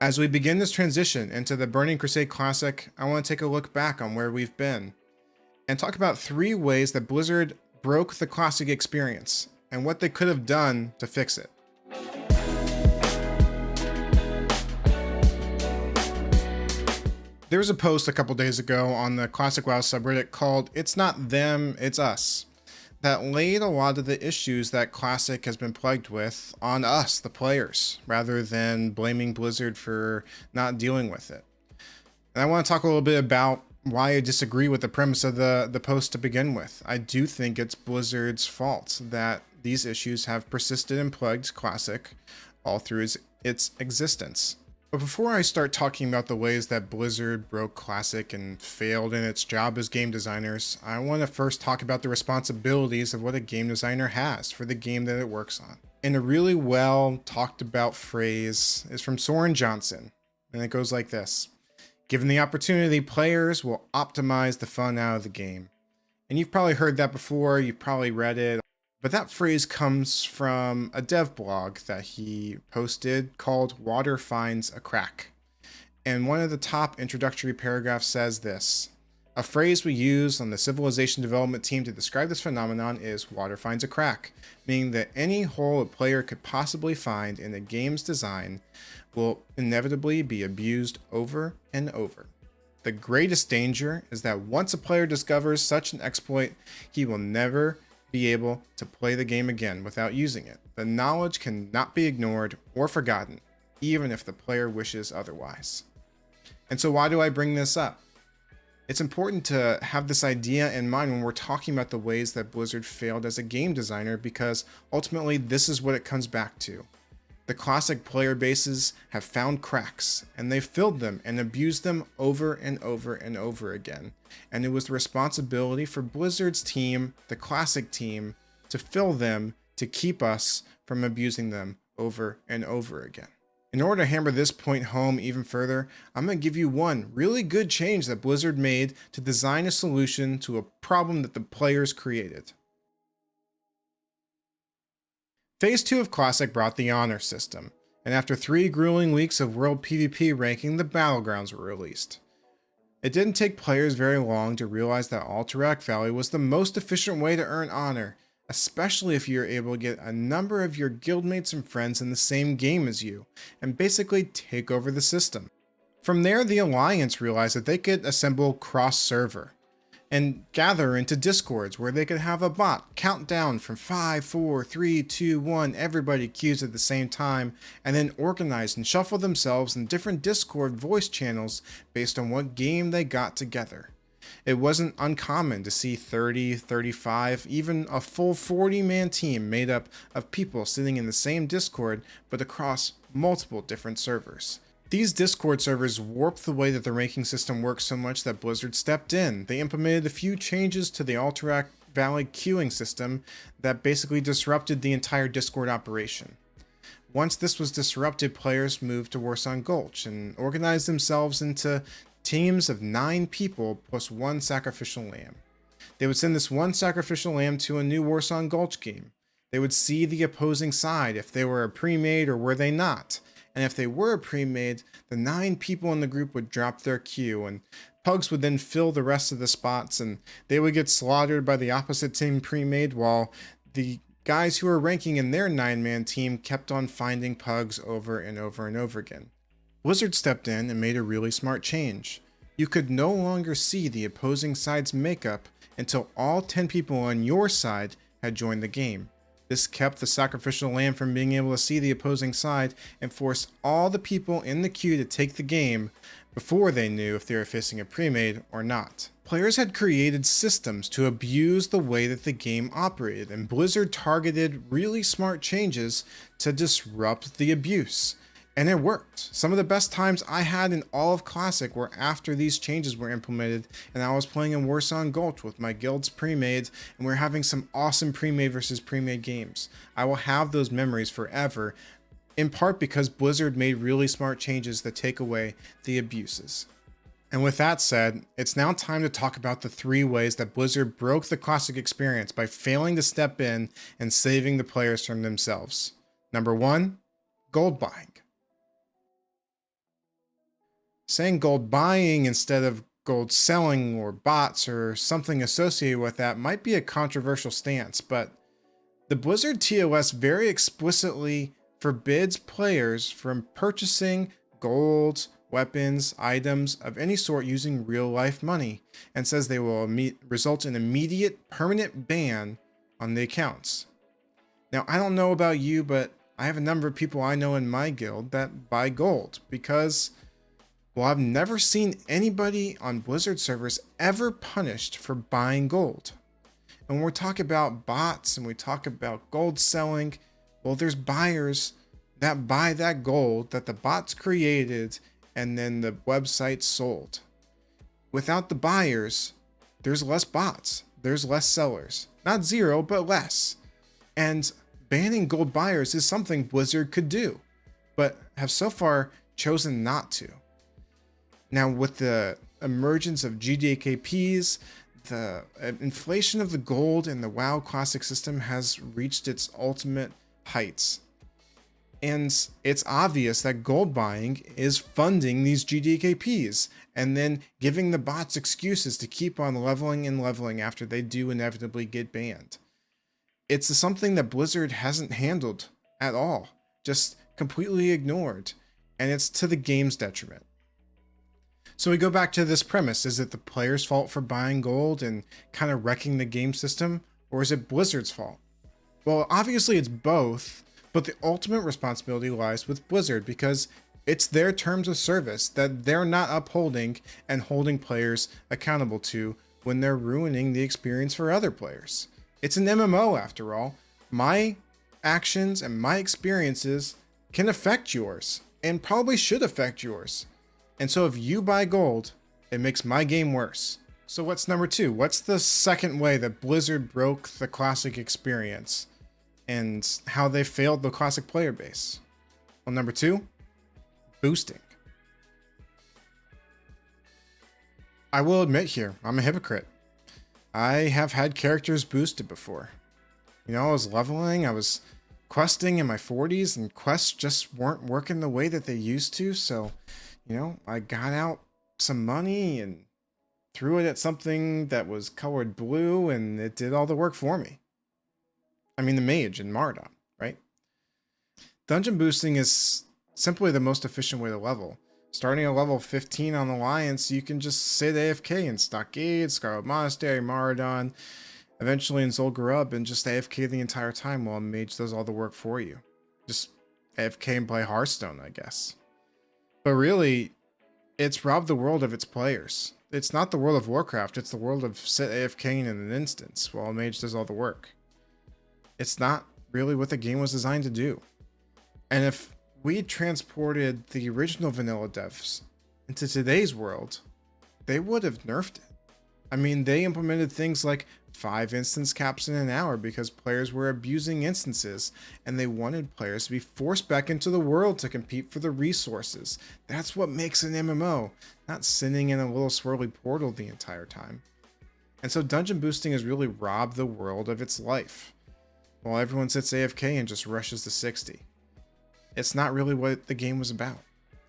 As we begin this transition into the Burning Crusade Classic, I want to take a look back on where we've been and talk about 3 ways that Blizzard broke the Classic experience and what they could have done to fix it. There was a post a couple days ago on the Classic WoW subreddit called "It's Not Them, It's Us" that laid a lot of the issues that Classic has been plagued with on us, the players, rather than blaming Blizzard for not dealing with it. And I want to talk a little bit about why I disagree with the premise of the post to begin with. I do think it's Blizzard's fault that these issues have persisted and plagued Classic all through its existence. But before I start talking about the ways that Blizzard broke Classic and failed in its job as game designers, I want to first talk about the responsibilities of what a game designer has for the game that it works on. And a really well talked about phrase is from Soren Johnson, and it goes like this: "Given the opportunity, players will optimize the fun out of the game." And you've probably heard that before, you've probably read it. But that phrase comes from a dev blog that he posted called "Water Finds a Crack." And one of the top introductory paragraphs says this: "A phrase we use on the civilization development team to describe this phenomenon is 'water finds a crack,' meaning that any hole a player could possibly find in a game's design will inevitably be abused over and over. The greatest danger is that once a player discovers such an exploit, he will never be able to play the game again without using it. The knowledge cannot be ignored or forgotten, even if the player wishes otherwise." And so why do I bring this up? It's important to have this idea in mind when we're talking about the ways that Blizzard failed as a game designer, because ultimately this is what it comes back to. The Classic player bases have found cracks, and they've filled them and abused them over and over and over again. And it was the responsibility for Blizzard's team, the Classic team, to fill them to keep us from abusing them over and over again. In order to hammer this point home even further, I'm going to give you one really good change that Blizzard made to design a solution to a problem that the players created. Phase 2 of Classic brought the honor system, and after 3 grueling weeks of world PvP ranking, the battlegrounds were released. It didn't take players very long to realize that Alterac Valley was the most efficient way to earn honor, especially if you're able to get a number of your guildmates and friends in the same game as you, and basically take over the system. From there, the Alliance realized that they could assemble cross-server and gather into discords where they could have a bot count down from 5, 4, 3, 2, 1, everybody queues at the same time, and then organize and shuffle themselves in different Discord voice channels based on what game they got together. It wasn't uncommon to see 30, 35, even a full 40-man team made up of people sitting in the same Discord but across multiple different servers. These Discord servers warped the way that the ranking system works so much that Blizzard stepped in. They implemented a few changes to the Alterac Valley queuing system that basically disrupted the entire Discord operation. Once this was disrupted, players moved to Warsong Gulch and organized themselves into teams of 9 people plus 1 sacrificial lamb. They would send this 1 sacrificial lamb to a new Warsong Gulch game. They would see the opposing side if they were a pre-made or were they not. And if they were pre-made, the 9 people in the group would drop their queue, and pugs would then fill the rest of the spots, and they would get slaughtered by the opposite team pre-made, while the guys who were ranking in their 9-man team kept on finding pugs over and over and over again. Blizzard stepped in and made a really smart change. You could no longer see the opposing side's makeup until all 10 people on your side had joined the game. This kept the sacrificial lamb from being able to see the opposing side and forced all the people in the queue to take the game before they knew if they were facing a pre-made or not. Players had created systems to abuse the way that the game operated, and Blizzard targeted really smart changes to disrupt the abuse. And it worked. Some of the best times I had in all of Classic were after these changes were implemented, and I was playing in Warsong Gulch with my guilds pre-made, and we were having some awesome pre-made versus pre-made games. I will have those memories forever, in part because Blizzard made really smart changes that take away the abuses. And with that said, it's now time to talk about the 3 ways that Blizzard broke the Classic experience by failing to step in and saving the players from themselves. Number 1, gold buying. Saying gold buying instead of gold selling or bots or something associated with that might be a controversial stance, but the Blizzard TOS very explicitly forbids players from purchasing gold, weapons, items of any sort using real-life money, and says they will result in immediate permanent ban on the accounts. Now, I don't know about you, but I have a number of people I know in my guild that buy gold because, well, I've never seen anybody on Blizzard servers ever punished for buying gold. And when we're talking about bots and we talk about gold selling, well, there's buyers that buy that gold that the bots created and then the website sold. Without the buyers, there's less bots, there's less sellers. Not zero, but less. And banning gold buyers is something Blizzard could do, but have so far chosen not to. Now, with the emergence of GDKPs, the inflation of the gold in the WoW Classic system has reached its ultimate heights. And it's obvious that gold buying is funding these GDKPs and then giving the bots excuses to keep on leveling and leveling after they do inevitably get banned. It's something that Blizzard hasn't handled at all, just completely ignored, and it's to the game's detriment. So we go back to this premise. Is it the player's fault for buying gold and kind of wrecking the game system, or is it Blizzard's fault? Well, obviously it's both, but the ultimate responsibility lies with Blizzard because it's their terms of service that they're not upholding and holding players accountable to when they're ruining the experience for other players. It's an MMO after all. My actions and my experiences can affect yours and probably should affect yours. And so if you buy gold, it makes my game worse. So what's number 2? What's the second way that Blizzard broke the Classic experience and how they failed the Classic player base? Well, number 2, boosting. I will admit here, I'm a hypocrite. I have had characters boosted before. You know, I was leveling, I was questing in my 40s, and quests just weren't working the way that they used to, so you know, I got out some money and threw it at something that was colored blue and it did all the work for me. I mean, the mage in Mardon, right? Dungeon boosting is simply the most efficient way to level. Starting at level 15 on Alliance, you can just sit AFK in Stockade, Scarlet Monastery, Mardon, eventually in Zul'Gurub, and just AFK the entire time while a mage does all the work for you. Just AFK and play Hearthstone, I guess. But really, it's robbed the world of its players. It's not the world of Warcraft, it's the world of sit AFK in an instance while a mage does all the work. It's not really what the game was designed to do. And if we transported the original vanilla devs into today's world, they would have nerfed it. I mean, they implemented things like 5 instance caps in an hour because players were abusing instances, and they wanted players to be forced back into the world to compete for the resources. That's what makes an MMO, not sitting in a little swirly portal the entire time. And so dungeon boosting has really robbed the world of its life, while everyone sits AFK and just rushes to 60. It's not really what the game was about,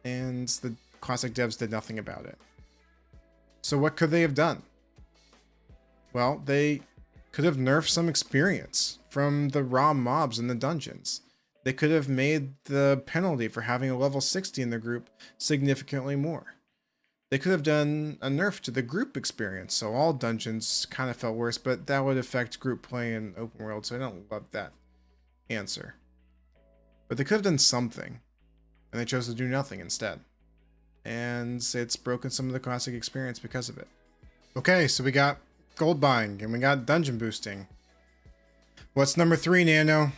and the Classic devs did nothing about it. So what could they have done? Well, they could have nerfed some experience from the raw mobs in the dungeons. They could have made the penalty for having a level 60 in the group significantly more. They could have done a nerf to the group experience, so all dungeons kind of felt worse, but that would affect group play in open world, so I don't love that answer. But they could have done something, and they chose to do nothing instead. And it's broken some of the Classic experience because of it. Okay, so we got gold buying, and we got dungeon boosting. What's number 3, Nano?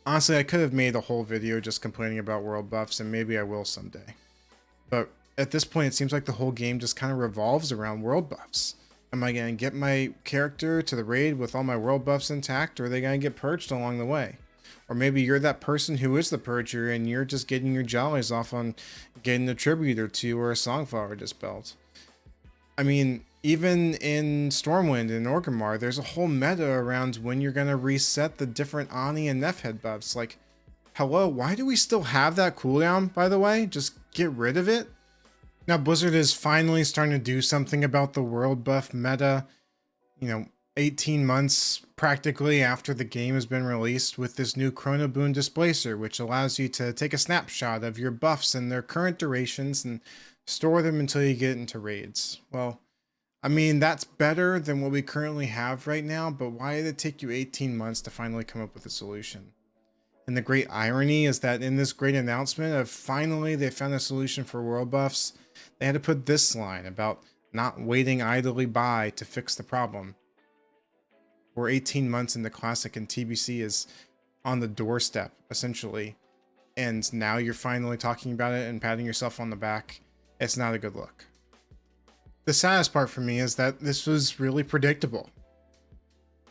Honestly, I could have made a whole video just complaining about world buffs, and maybe I will someday. But at this point, it seems like the whole game just kind of revolves around world buffs. Am I going to get my character to the raid with all my world buffs intact, or are they going to get purged along the way? Or maybe you're that person who is the purger, and you're just getting your jollies off on getting a tribute or 2 or a songflower dispelled. I mean, even in Stormwind and Orgrimmar, there's a whole meta around when you're going to reset the different Ani and Nephhead buffs. Like, Hello, why do we still have that cooldown, by the way? Just get rid of it. Now, Blizzard is finally starting to do something about the world buff meta, 18 months practically after the game has been released, with this new Chrono Boon Displacer, which allows you to take a snapshot of your buffs and their current durations and store them until you get into raids. Well, I mean, that's better than what we currently have right now, but why did it take you 18 months to finally come up with a solution? And the great irony is that in this great announcement of finally they found a solution for world buffs, they had to put this line about not waiting idly by to fix the problem. We're 18 months into Classic and TBC is on the doorstep, essentially. And now you're finally talking about it and patting yourself on the back. It's not a good look. The saddest part for me is that this was really predictable.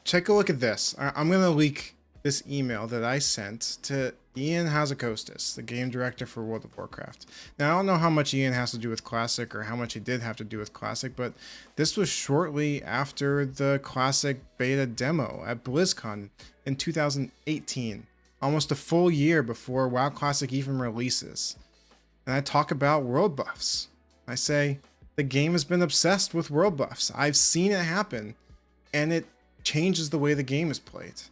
Take a look at this. I'm going to leak this email that I sent to Ian Hazzikostas, the game director for World of Warcraft. Now, I don't know how much Ian has to do with Classic or how much he did have to do with Classic, but this was shortly after the Classic beta demo at BlizzCon in 2018, almost a full year before WoW Classic even releases. And I talk about world buffs. I say, the game has been obsessed with world buffs. I've seen it happen, and it changes the way the game is played.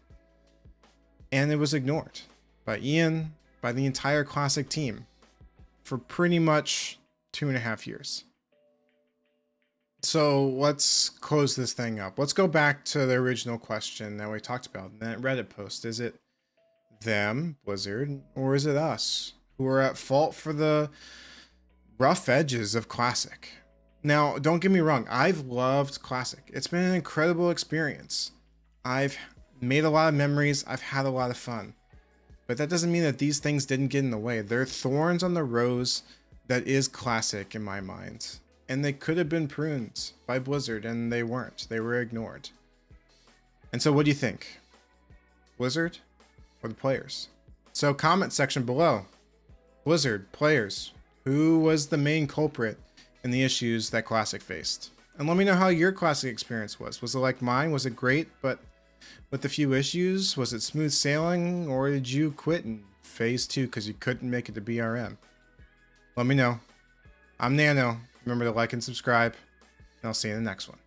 And it was ignored by Ian, by the entire Classic team, for pretty much 2.5 years. So let's close this thing up. Let's go back to the original question that we talked about in that Reddit post. Is it them, Blizzard, or is it us who are at fault for the rough edges of Classic? Now, don't get me wrong. I've loved Classic. It's been an incredible experience. I've made a lot of memories. I've had a lot of fun. But that doesn't mean that these things didn't get in the way. They're thorns on the rose that is Classic in my mind. And they could have been pruned by Blizzard, and they weren't. They were ignored. And so what do you think? Blizzard or the players? So comment section below. Blizzard, players, who was the main culprit in the issues that Classic faced? And let me know how your Classic experience was. Was it like mine? Was it great, but with a few issues? Was it smooth sailing, or did you quit in phase 2 because you couldn't make it to BRM? Let me know. I'm Nano. Remember to like and subscribe, and I'll see you in the next one.